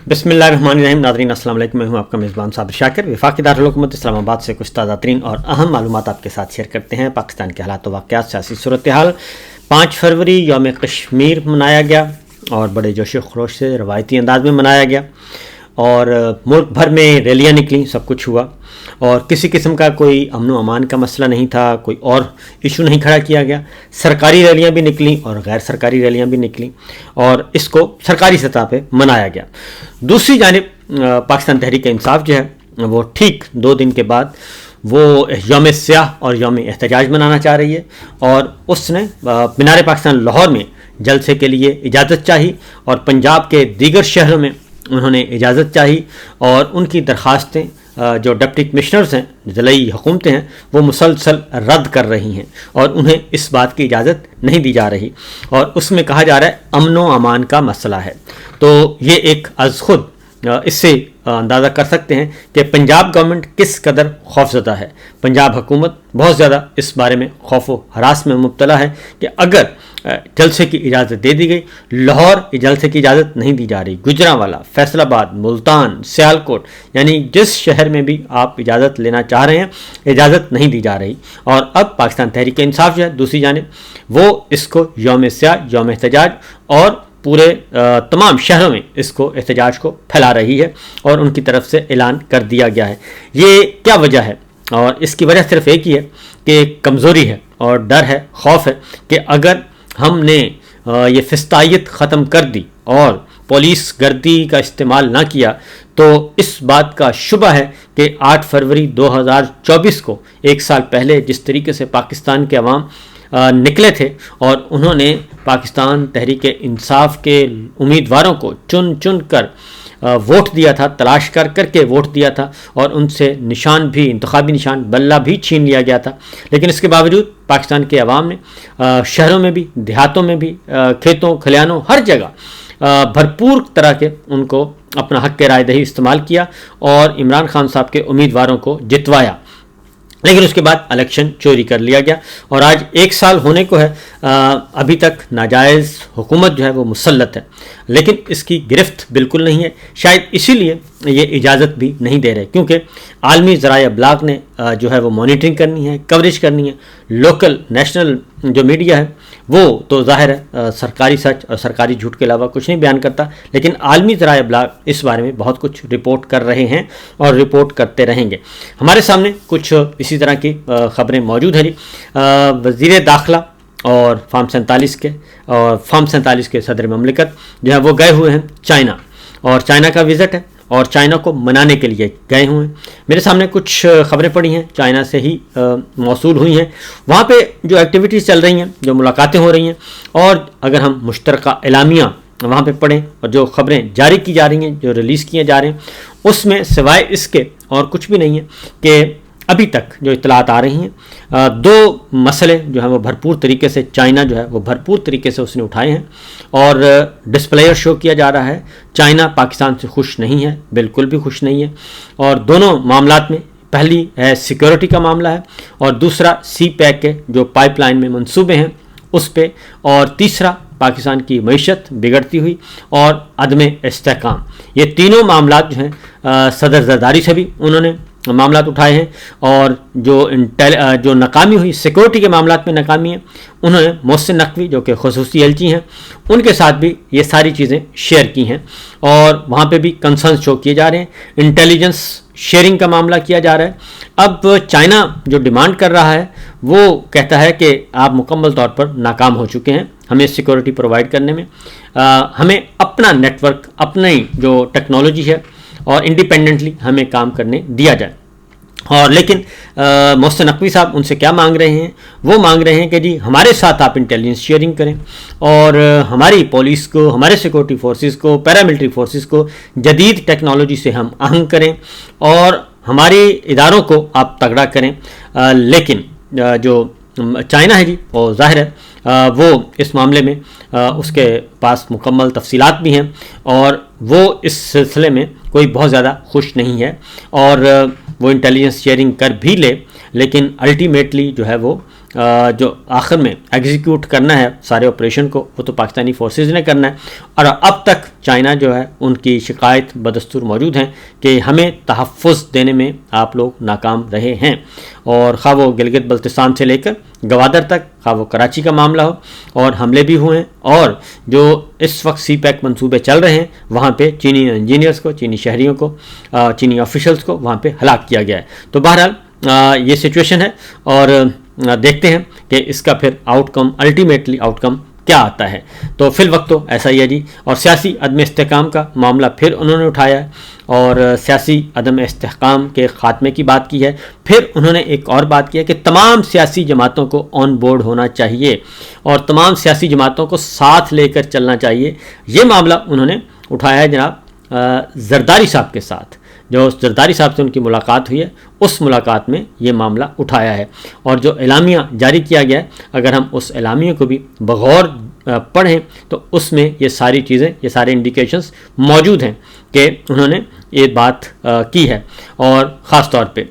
بسم اللہ الرحمن الرحیم. ناظرین السلام علیکم. میں ہوں آپ کا میزبان صابر شاکر. وفاقی دارالحکومت اسلام آباد سے کچھ تازہ ترین اور اہم معلومات آپ کے ساتھ شیئر کرتے ہیں. پاکستان کے حالات و واقعات, سیاسی صورتحال. 5 فروری یوم کشمیر منایا گیا اور بڑے جوش و خروش سے روایتی انداز میں منایا گیا اور ملک بھر میں ریلیاں نکلیں, سب کچھ ہوا اور کسی قسم کا کوئی امن و امان کا مسئلہ نہیں تھا, کوئی اور ایشو نہیں کھڑا کیا گیا. سرکاری ریلیاں بھی نکلیں اور غیر سرکاری ریلیاں بھی نکلیں اور اس کو سرکاری سطح پہ منایا گیا. دوسری جانب پاکستان تحریک انصاف جو ہے وہ ٹھیک 2 دن کے بعد وہ یوم سیاہ اور یوم احتجاج منانا چاہ رہی ہے اور اس نے مینار پاکستان لاہور میں جلسے کے لیے اجازت چاہی اور پنجاب کے دیگر شہروں میں انہوں نے اجازت چاہی اور ان کی درخواستیں جو ڈپٹی کمشنرز ہیں, ضلعی حکومتیں ہیں, وہ مسلسل رد کر رہی ہیں اور انہیں اس بات کی اجازت نہیں دی جا رہی اور اس میں کہا جا رہا ہے امن و امان کا مسئلہ ہے. تو یہ ایک از خود اس سے اندازہ کر سکتے ہیں کہ پنجاب گورنمنٹ کس قدر خوفزدہ ہے. پنجاب حکومت بہت زیادہ اس بارے میں خوف و ہراس میں مبتلا ہے کہ اگر جلسے کی اجازت دے دی گئی, لاہور جلسے کی اجازت نہیں دی جا رہی, گجرانوالہ, فیصل آباد, ملتان, سیالکوٹ, یعنی جس شہر میں بھی آپ اجازت لینا چاہ رہے ہیں اجازت نہیں دی جا رہی. اور اب پاکستان تحریک انصاف جو ہے دوسری جانب وہ اس کو یوم سیاہ, یوم احتجاج اور پورے تمام شہروں میں اس کو احتجاج کو پھیلا رہی ہے اور ان کی طرف سے اعلان کر دیا گیا ہے. یہ کیا وجہ ہے؟ اور اس کی وجہ صرف ایک ہی ہے کہ کمزوری ہے اور ڈر ہے, خوف ہے کہ اگر ہم نے یہ فسطائیت ختم کر دی اور پولیس گردی کا استعمال نہ کیا تو اس بات کا شبہ ہے کہ 8 فروری 2024 کو 1 سال پہلے جس طریقے سے پاکستان کے عوام نکلے تھے اور انہوں نے پاکستان تحریک انصاف کے امیدواروں کو چن چن کر ووٹ دیا تھا, تلاش کر کر کے ووٹ دیا تھا اور ان سے نشان بھی, انتخابی نشان بلہ بھی چھین لیا گیا تھا, لیکن اس کے باوجود پاکستان کے عوام نے شہروں میں بھی, دیہاتوں میں بھی, کھیتوں کھلیانوں, ہر جگہ بھرپور طرح کے ان کو اپنا حق رائے دہی استعمال کیا اور عمران خان صاحب کے امیدواروں کو جتوایا. لیکن اس کے بعد الیکشن چوری کر لیا گیا اور آج 1 سال ہونے کو ہے, ابھی تک ناجائز حکومت جو ہے وہ مسلط ہے لیکن اس کی گرفت بالکل نہیں ہے. شاید اسی لیے یہ اجازت بھی نہیں دے رہے کیونکہ عالمی ذرائع ابلاغ نے جو ہے وہ مانیٹرنگ کرنی ہے, کوریج کرنی ہے. لوکل نیشنل جو میڈیا ہے وہ تو ظاہر ہے سرکاری سچ اور سرکاری جھوٹ کے علاوہ کچھ نہیں بیان کرتا, لیکن عالمی ذرائع ابلاغ اس بارے میں بہت کچھ رپورٹ کر رہے ہیں اور رپورٹ کرتے رہیں گے. ہمارے سامنے کچھ اسی طرح کی خبریں موجود ہیں. وزیر داخلہ اور فارم 47 کے صدر مملکت جو ہے وہ گئے ہوئے ہیں چائنا اور چائنا کا وزٹ ہے اور چائنا کو منانے کے لیے گئے ہوئے ہیں. میرے سامنے کچھ خبریں پڑی ہیں چائنا سے ہی موصول ہوئی ہیں. وہاں پہ جو ایکٹیویٹیز چل رہی ہیں, جو ملاقاتیں ہو رہی ہیں اور اگر ہم مشترکہ اعلامیہ وہاں پہ پڑھیں اور جو خبریں جاری کی جا رہی ہیں, جو ریلیز کیے جا رہے ہیں, اس میں سوائے اس کے اور کچھ بھی نہیں ہے کہ ابھی تک جو اطلاعات آ رہی ہیں 2 مسئلے جو ہیں وہ بھرپور طریقے سے چائنا جو ہے وہ بھرپور طریقے سے اس نے اٹھائے ہیں اور ڈسپلیئر شو کیا جا رہا ہے. چائنا پاکستان سے خوش نہیں ہے, بالکل بھی خوش نہیں ہے اور دونوں معاملات میں پہلی ہے سیکیورٹی کا معاملہ ہے اور دوسرا سی پیک کے جو پائپ لائن میں منصوبے ہیں اس پہ, اور تیسرا پاکستان کی معیشت بگڑتی ہوئی اور عدم استحکام. یہ تینوں معاملات جو ہیں صدر زرداری سے بھی انہوں نے معاملات اٹھائے ہیں اور جو ناکامی ہوئی سیکورٹی کے معاملات میں ناکامی ہے, انہوں نے محسن نقوی جو کہ خصوصی ایلچی ہیں ان کے ساتھ بھی یہ ساری چیزیں شیئر کی ہیں اور وہاں پہ بھی کنسرن شو کیے جا رہے ہیں. انٹیلیجنس شیئرنگ کا معاملہ کیا جا رہا ہے. اب چائنا جو ڈیمانڈ کر رہا ہے وہ کہتا ہے کہ آپ مکمل طور پر ناکام ہو چکے ہیں ہمیں سیکورٹی پرووائڈ کرنے میں, ہمیں اپنا نیٹ ورک, اپنی جو ٹیکنالوجی ہے اور انڈیپینڈنٹلی ہمیں کام کرنے دیا جائے. اور لیکن محسن نقوی صاحب ان سے کیا مانگ رہے ہیں؟ وہ مانگ رہے ہیں کہ جی ہمارے ساتھ آپ انٹیلیجنس شیئرنگ کریں اور ہماری پولیس کو, ہمارے سیکورٹی فورسز کو, پیراملٹری فورسز کو جدید ٹیکنالوجی سے ہم آہنگ کریں اور ہمارے اداروں کو آپ تگڑا کریں. لیکن جو چائنا ہے جی وہ ظاہر ہے وہ اس معاملے میں اس کے پاس مکمل تفصیلات بھی ہیں اور وہ اس سلسلے میں کوئی بہت زیادہ خوش نہیں ہے اور وہ انٹیلیجنس شیئرنگ کر بھی لے لیکن الٹیمیٹلی جو ہے وہ جو آخر میں ایگزیکیوٹ کرنا ہے سارے آپریشن کو وہ تو پاکستانی فورسز نے کرنا ہے، اور اب تک چائنا جو ہے ان کی شکایت بدستور موجود ہیں کہ ہمیں تحفظ دینے میں آپ لوگ ناکام رہے ہیں، اور خواہ وہ گلگت بلتستان سے لے کر گوادر تک، خواہ وہ کراچی کا معاملہ ہو، اور حملے بھی ہوئے ہیں، اور جو اس وقت سی پیک منصوبے چل رہے ہیں وہاں پہ چینی انجینئرز کو، چینی شہریوں کو، چینی آفیشلز کو وہاں پہ ہلاک کیا گیا ہے۔ تو بہرحال یہ سچویشن ہے، اور دیکھتے ہیں کہ اس کا پھر آؤٹ کم، الٹیمیٹلی آؤٹ کم کیا آتا ہے۔ تو فی الوقت تو ایسا ہی ہے جی۔ اور سیاسی عدم استحکام کا معاملہ پھر انہوں نے اٹھایا ہے، اور سیاسی عدم استحکام کے خاتمے کی بات کی ہے۔ پھر انہوں نے ایک اور بات کی ہے کہ تمام سیاسی جماعتوں کو آن بورڈ ہونا چاہیے اور تمام سیاسی جماعتوں کو ساتھ لے کر چلنا چاہیے۔ یہ معاملہ انہوں نے اٹھایا ہے جناب زرداری صاحب کے ساتھ، جو زرداری صاحب سے ان کی ملاقات ہوئی ہے اس ملاقات میں یہ معاملہ اٹھایا ہے، اور جو اعلامیہ جاری کیا گیا ہے اگر ہم اس اعلامیہ کو بھی بغور پڑھیں تو اس میں یہ ساری چیزیں، یہ سارے انڈیکیشنز موجود ہیں کہ انہوں نے یہ بات کی ہے، اور خاص طور پہ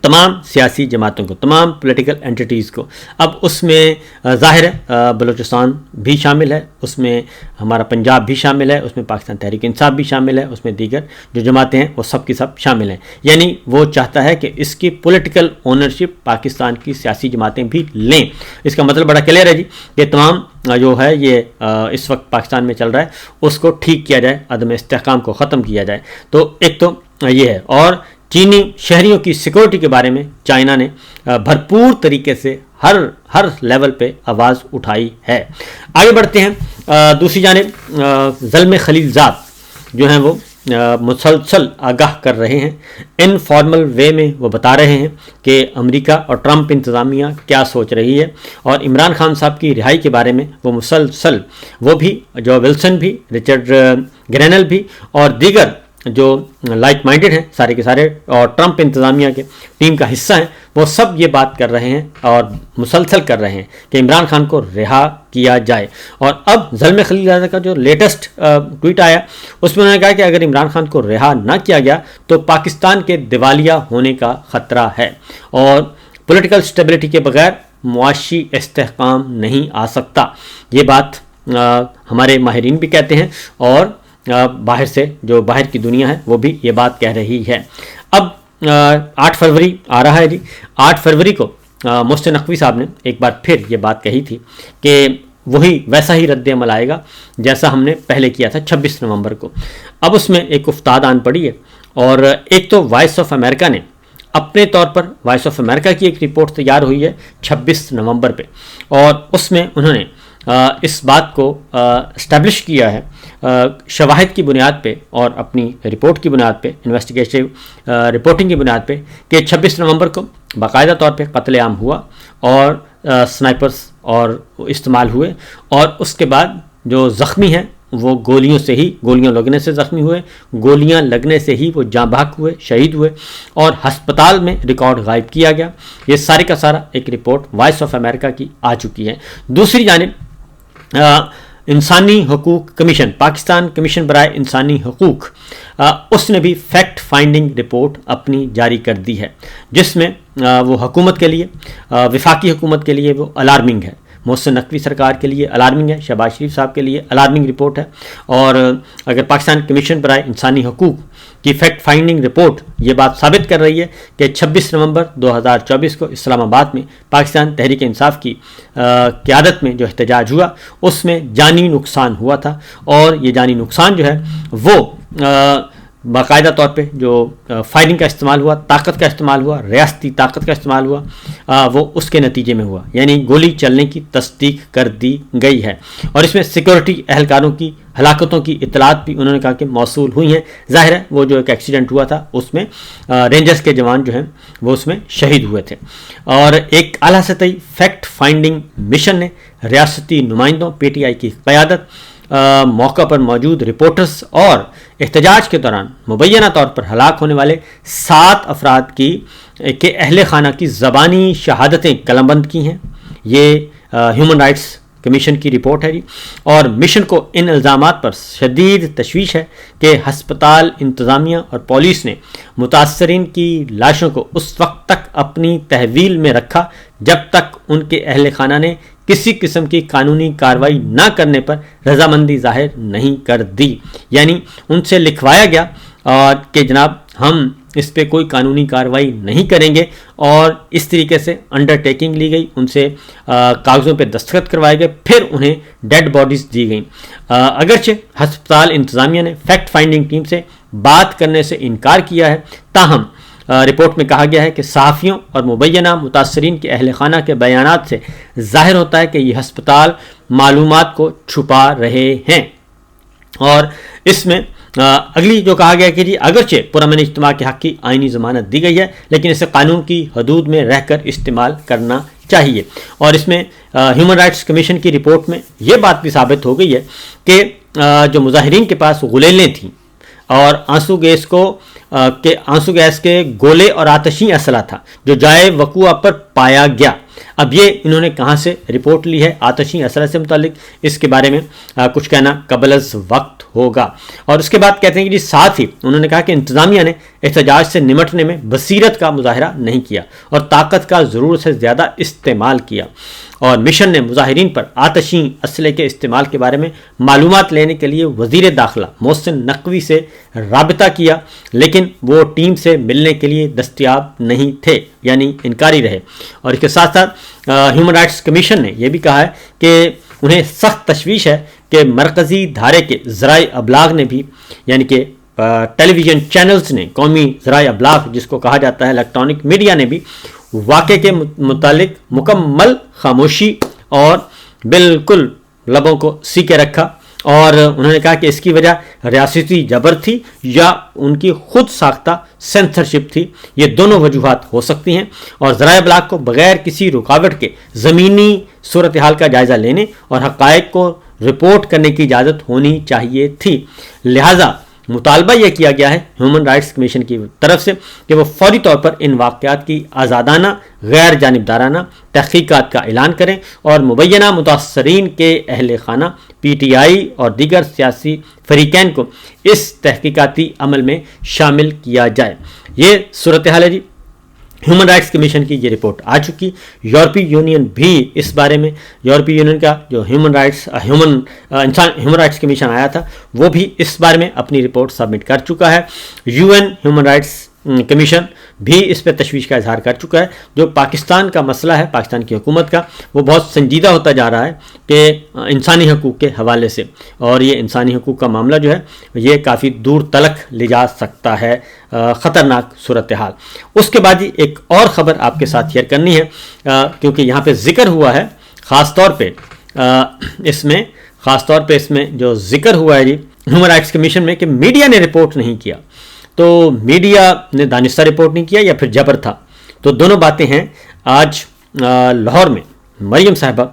تمام سیاسی جماعتوں کو، تمام پولیٹیکل اینٹیٹیز کو۔ اب اس میں ظاہر ہے بلوچستان بھی شامل ہے، اس میں ہمارا پنجاب بھی شامل ہے، اس میں پاکستان تحریک انصاف بھی شامل ہے، اس میں دیگر جو جماعتیں ہیں وہ سب کی سب شامل ہیں۔ یعنی وہ چاہتا ہے کہ اس کی پولیٹیکل اونرشپ پاکستان کی سیاسی جماعتیں بھی لیں۔ اس کا مطلب بڑا کلیئر ہے جی کہ تمام جو ہے یہ اس وقت پاکستان میں چل رہا ہے اس کو ٹھیک کیا جائے، عدم استحکام کو ختم کیا جائے۔ تو ایک تو یہ ہے، اور چینی شہریوں کی سیکورٹی کے بارے میں چائنا نے بھرپور طریقے سے ہر لیول پہ آواز اٹھائی ہے۔ آگے بڑھتے ہیں۔ دوسری جانب زلمے خلیل زاد جو ہیں وہ مسلسل آگاہ کر رہے ہیں، انفارمل وے میں وہ بتا رہے ہیں کہ امریکہ اور ٹرمپ انتظامیہ کیا سوچ رہی ہے، اور عمران خان صاحب کی رہائی کے بارے میں وہ مسلسل، وہ بھی جو ولسن بھی، رچرڈ گرینل بھی، اور دیگر جو لائک مائنڈڈ ہیں سارے کے سارے اور ٹرمپ انتظامیہ کے ٹیم کا حصہ ہیں، وہ سب یہ بات کر رہے ہیں اور مسلسل کر رہے ہیں کہ عمران خان کو رہا کیا جائے۔ اور اب زلمے خلیل زاد کا جو لیٹسٹ ٹویٹ آیا اس میں انہوں نے کہا کہ اگر عمران خان کو رہا نہ کیا گیا تو پاکستان کے دیوالیہ ہونے کا خطرہ ہے، اور پولیٹیکل سٹیبلٹی کے بغیر معاشی استحکام نہیں آ سکتا۔ یہ بات ہمارے ماہرین بھی کہتے ہیں، اور باہر سے جو باہر کی دنیا ہے وہ بھی یہ بات کہہ رہی ہے۔ اب 8 فروری آ رہا ہے جی۔ 8 فروری کو محسن نقوی صاحب نے ایک بار پھر یہ بات کہی تھی کہ وہی ویسا ہی رد عمل آئے گا جیسا ہم نے پہلے کیا تھا 26 نومبر کو۔ اب اس میں ایک افتاد آن پڑی ہے، اور ایک تو وائس آف امریکہ نے اپنے طور پر، وائس آف امریکہ کی ایک رپورٹ تیار ہوئی ہے 26 نومبر پہ، اور اس میں انہوں نے اس بات کو اسٹیبلش کیا ہے شواہد کی بنیاد پہ اور اپنی رپورٹ کی بنیاد پہ، انویسٹیگیٹو رپورٹنگ کی بنیاد پہ، کہ 26 نومبر کو باقاعدہ طور پہ قتل عام ہوا، اور سنائپرز اور استعمال ہوئے، اور اس کے بعد جو زخمی ہیں وہ گولیاں لگنے سے زخمی ہوئے، گولیاں لگنے سے ہی وہ جاں بحق ہوئے، شہید ہوئے، اور ہسپتال میں ریکارڈ غائب کیا گیا۔ یہ سارے کا سارا ایک رپورٹ وائس آف امریکہ کی آ چکی ہے۔ دوسری جانب انسانی حقوق کمیشن، پاکستان کمیشن برائے انسانی حقوق، اس نے بھی فیکٹ فائنڈنگ رپورٹ اپنی جاری کر دی ہے، جس میں وہ حکومت کے لیے، وفاقی حکومت کے لیے وہ الارمنگ ہے، محسن نقوی سرکار کے لیے الارمنگ ہے، شہباز شریف صاحب کے لیے الارمنگ رپورٹ ہے۔ اور اگر پاکستان کمیشن برائے انسانی حقوق کی فیکٹ فائنڈنگ رپورٹ یہ بات ثابت کر رہی ہے کہ 26 نومبر 2024 کو اسلام آباد میں پاکستان تحریک انصاف کی قیادت میں جو احتجاج ہوا اس میں جانی نقصان ہوا تھا، اور یہ جانی نقصان جو ہے وہ باقاعدہ طور پہ جو فائرنگ کا استعمال ہوا، طاقت کا استعمال ہوا، ریاستی طاقت کا استعمال ہوا، وہ اس کے نتیجے میں ہوا، یعنی گولی چلنے کی تصدیق کر دی گئی ہے۔ اور اس میں سیکورٹی اہلکاروں کی ہلاکتوں کی اطلاعات بھی انہوں نے کہا کہ موصول ہوئی ہیں۔ ظاہر ہے وہ جو ایک ایکسیڈنٹ ہوا تھا اس میں رینجرز کے جوان جو ہیں وہ اس میں شہید ہوئے تھے۔ اور ایک اعلیٰ سطحی فیکٹ فائنڈنگ مشن نے ریاستی نمائندوں، پی ٹی آئی کی قیادت، موقع پر موجود رپورٹرز اور احتجاج کے دوران مبینہ طور پر ہلاک ہونے والے 7 افراد کے اہل خانہ کی زبانی شہادتیں قلم بند کی ہیں۔ یہ ہیومن رائٹس کمیشن کی رپورٹ ہے جی، اور مشن کو ان الزامات پر شدید تشویش ہے کہ ہسپتال انتظامیہ اور پولیس نے متاثرین کی لاشوں کو اس وقت تک اپنی تحویل میں رکھا جب تک ان کے اہل خانہ نے کسی قسم کی قانونی کارروائی نہ کرنے پر رضامندی ظاہر نہیں کر دی. یعنی ان سے لکھوایا گیا اور کہ جناب ہم اس پہ کوئی قانونی کارروائی نہیں کریں گے، اور اس طریقے سے انڈر ٹیکنگ لی گئی، ان سے کاغذوں پہ دستخط کروائے گئے، پھر انہیں ڈیڈ باڈیز دی گئیں. اگرچہ ہسپتال انتظامیہ نے فیکٹ فائنڈنگ ٹیم سے بات کرنے سے انکار کیا ہے، تاہم رپورٹ میں کہا گیا ہے کہ صحافیوں اور مبینہ متاثرین کے اہل خانہ کے بیانات سے ظاہر ہوتا ہے کہ یہ ہسپتال معلومات کو چھپا رہے ہیں. اور اس میں اگلی جو کہا گیا کہ جی اگرچہ پرامن اجتماع کے حق کی آئینی ضمانت دی گئی ہے، لیکن اسے قانون کی حدود میں رہ کر استعمال کرنا چاہیے. اور اس میں ہیومن رائٹس کمیشن کی رپورٹ میں یہ بات بھی ثابت ہو گئی ہے کہ جو مظاہرین کے پاس غلیلیں تھیں اور آنسو گیس کے گولے اور آتشی اسلحہ تھا جو جائے وقوع پر پایا گیا. اب یہ انہوں نے کہاں سے رپورٹ لی ہے آتشی اسلحہ سے متعلق، اس کے بارے میں کچھ کہنا قبل از وقت ہوگا. اور اس کے بعد کہتے ہیں کہ جی ساتھ ہی انہوں نے کہا کہ انتظامیہ نے احتجاج سے نمٹنے میں بصیرت کا مظاہرہ نہیں کیا اور طاقت کا ضرورت سے زیادہ استعمال کیا، اور مشن نے مظاہرین پر آتشی اسلحے کے استعمال کے بارے میں معلومات لینے کے لیے وزیر داخلہ محسن نقوی سے رابطہ کیا، لیکن وہ ٹیم سے ملنے کے لیے دستیاب نہیں تھے، یعنی انکاری رہے. اور اس کے ساتھ ساتھ ہیومن رائٹس کمیشن نے یہ بھی کہا ہے کہ انہیں سخت تشویش ہے کہ مرکزی دھارے کے ذرائع ابلاغ نے بھی، یعنی کہ ٹیلی ویژن چینلز نے، قومی ذرائع ابلاغ جس کو کہا جاتا ہے الیکٹرانک میڈیا نے بھی واقعے کے متعلق مکمل خاموشی اور بالکل لبوں کو سیکے رکھا. اور انہوں نے کہا کہ اس کی وجہ ریاستی جبر تھی یا ان کی خود ساختہ سینسرشپ تھی، یہ دونوں وجوہات ہو سکتی ہیں، اور ذرائع ابلاغ کو بغیر کسی رکاوٹ کے زمینی صورتحال کا جائزہ لینے اور حقائق کو رپورٹ کرنے کی اجازت ہونی چاہیے تھی. لہٰذا مطالبہ یہ کیا گیا ہے ہیومن رائٹس کمیشن کی طرف سے کہ وہ فوری طور پر ان واقعات کی آزادانہ غیر جانبدارانہ تحقیقات کا اعلان کریں اور مبینہ متاثرین کے اہل خانہ، پی ٹی آئی اور دیگر سیاسی فریقین کو اس تحقیقاتی عمل میں شامل کیا جائے. یہ صورتحال ہے جی. ہیومن رائٹس کمیشن کی یہ رپورٹ آ چکی. یورپی یونین بھی اس بارے میں، یورپی یونین کا جو ہیومن رائٹس کمیشن آیا تھا وہ بھی اس بارے میں اپنی رپورٹ سبمٹ کر چکا ہے. You N human rights commission بھی اس پہ تشویش کا اظہار کر چکا ہے. جو پاکستان کا مسئلہ ہے، پاکستان کی حکومت کا، وہ بہت سنجیدہ ہوتا جا رہا ہے کہ انسانی حقوق کے حوالے سے، اور یہ انسانی حقوق کا معاملہ جو ہے یہ کافی دور تلک لے جا سکتا ہے، خطرناک صورتحال. اس کے بعد ہی ایک اور خبر آپ کے ساتھ شیئر کرنی ہے، کیونکہ یہاں پہ ذکر ہوا ہے خاص طور پہ اس میں جو ذکر ہوا ہے جی ہیومن رائٹس کمیشن میں کہ میڈیا نے رپورٹ نہیں کیا. تو میڈیا نے دانستہ رپورٹ نہیں کیا یا پھر جبر تھا، تو دونوں باتیں ہیں. آج لاہور میں مریم صاحبہ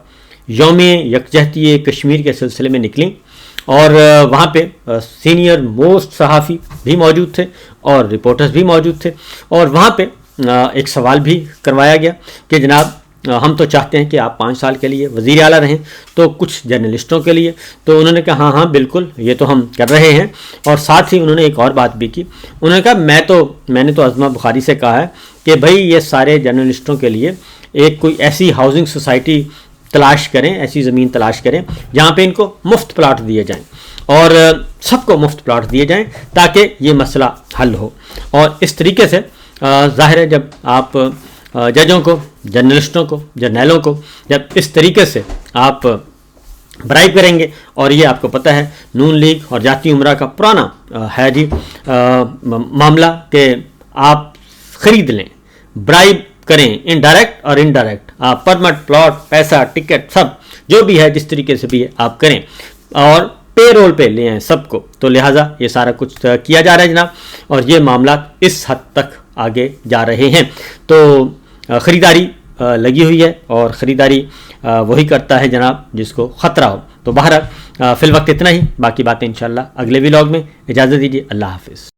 یوم یکجہتی کشمیر کے سلسلے میں نکلیں، اور وہاں پہ سینئر موسٹ صحافی بھی موجود تھے اور رپورٹرز بھی موجود تھے، اور وہاں پہ ایک سوال بھی کروایا گیا کہ جناب ہم تو چاہتے ہیں کہ آپ 5 سال کے لیے وزیر اعلیٰ رہیں، تو کچھ جرنلسٹوں کے لیے. تو انہوں نے کہا ہاں بالکل یہ تو ہم کر رہے ہیں. اور ساتھ ہی انہوں نے ایک اور بات بھی کی، انہوں نے کہا میں نے تو عظمہ بخاری سے کہا ہے کہ بھائی یہ سارے جرنلسٹوں کے لیے ایک کوئی ایسی ہاؤسنگ سوسائٹی تلاش کریں، ایسی زمین تلاش کریں جہاں پہ ان کو مفت پلاٹ دیے جائیں، اور سب کو مفت پلاٹ دیے جائیں تاکہ یہ مسئلہ حل ہو. اور اس طریقے سے ظاہر ہے جب آپ ججوں کو، جرنلسٹوں کو، جرنیلوں کو جب اس طریقے سے آپ برائب کریں گے، اور یہ آپ کو پتہ ہے نون لیگ اور جاتی امراء کا پرانا ہے جی معاملہ کہ آپ خرید لیں، برائب کریں، انڈائریکٹ اور انڈائریکٹ، آپ پرمٹ، پلاٹ، پیسہ، ٹکٹ، سب جو بھی ہے جس طریقے سے بھی آپ کریں، اور پے رول پہ لے آئیں سب کو. تو لہٰذا یہ سارا کچھ کیا جا رہا ہے جناب، اور یہ معاملات اس حد تک آگے جا رہے ہیں. تو خریداری لگی ہوئی ہے، اور خریداری وہی کرتا ہے جناب جس کو خطرہ ہو. تو بہرحال فی الوقت اتنا ہی، باقی باتیں انشاءاللہ اگلے ولاگ میں. اجازت دیجیے، اللہ حافظ.